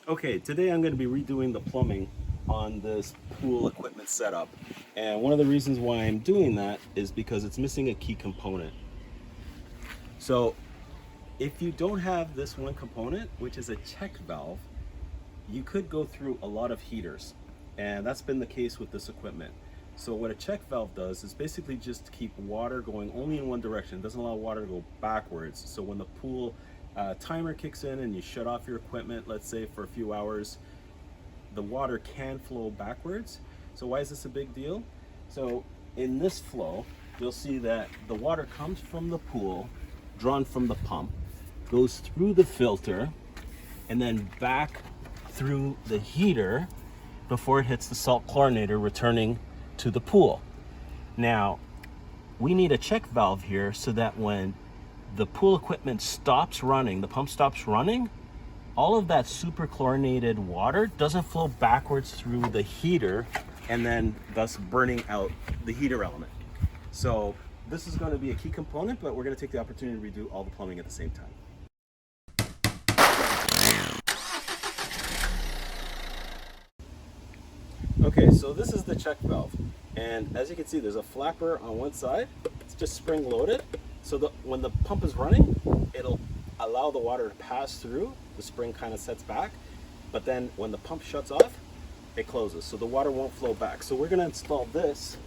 Okay, today I'm going to be redoing the plumbing on this pool equipment setup. And one of the reasons why I'm doing that is because it's missing a key component. So if you don't have this one component, which is a check valve, you could go through a lot of heaters. And that's been the case with this equipment. So what a check valve does is basically just keep water going only in one direction. It doesn't allow water to go backwards. So when the pool timer kicks in and you shut off your equipment, let's say for a few hours, the water can flow backwards. So why is this a big deal? So in this flow, you'll see that the water comes from the pool, drawn from the pump, goes through the filter, and then back through the heater before it hits the salt chlorinator, returning to the pool. Now, we need a check valve here so that when the pool equipment stops running, the pump stops running, all of that super chlorinated water doesn't flow backwards through the heater and then thus burning out the heater element. So this is going to be a key component, but we're going to take the opportunity to redo all the plumbing at the same time. Okay, so this is the check valve, and as you can see, there's a flapper on one side. It's just spring loaded, so that when the pump is running, it'll allow the water to pass through. The spring kind of sets back, but then when the pump shuts off, it closes, so the water won't flow back. So we're going to install this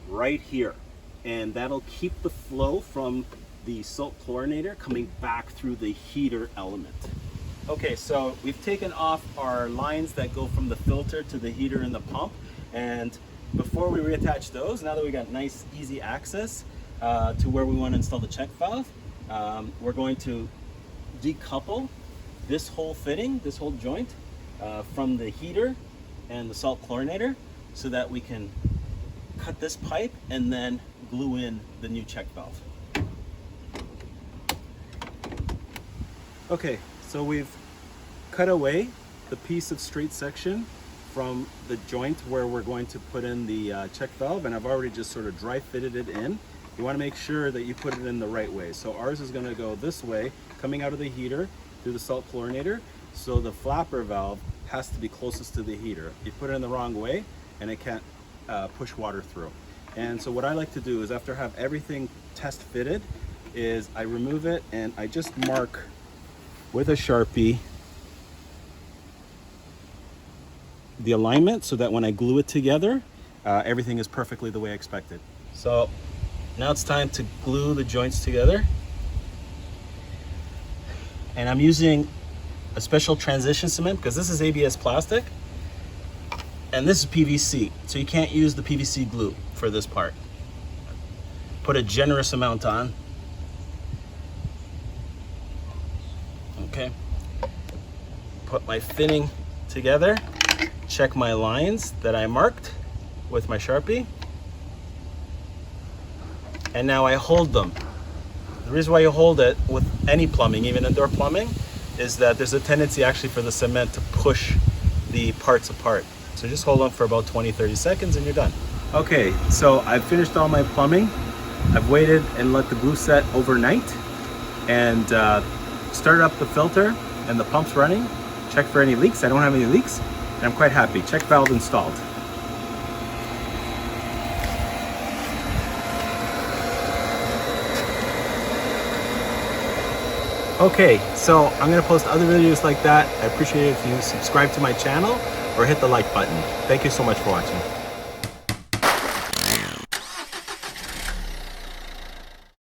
right here, and that'll keep the flow from the salt chlorinator coming back through the heater element. Okay, so we've taken off our lines that go from the filter to the heater and the pump, and before we reattach those, now that we got nice easy access to where we want to install the check valve, we're going to decouple this whole fitting, this whole joint from the heater and the salt chlorinator so that we can cut this pipe and then glue in the new check valve. Okay, so we've cut away the piece of straight section from the joint where we're going to put in the check valve, and I've already just sort of dry fitted it in. You want to make sure that you put it in the right way. So ours is going to go this way, coming out of the heater through the salt chlorinator, so the flapper valve has to be closest to the heater. You put it in the wrong way and it can't push water through. And so what I like to do is, after I have everything test fitted, is I remove it and I just mark with a Sharpie the alignment so that when I glue it together, everything is perfectly the way I expected. So now it's time to glue the joints together. And I'm using a special transition cement because this is ABS plastic and this is PVC. So you can't use the PVC glue for this part. Put a generous amount on. Okay. Put my fitting together. Check my lines that I marked with my Sharpie. And now I hold them. The reason why you hold it with any plumbing, even indoor plumbing, is that there's a tendency actually for the cement to push the parts apart. So just hold them for about 20-30 seconds and you're done. Okay, so I've finished all my plumbing. I've waited and let the glue set overnight and started up the filter and the pump's running. Check for any leaks. I don't have any leaks and I'm quite happy. Check valve installed. Okay, so I'm going to post other videos like that. I appreciate it if you subscribe to my channel or hit the like button. Thank you so much for watching.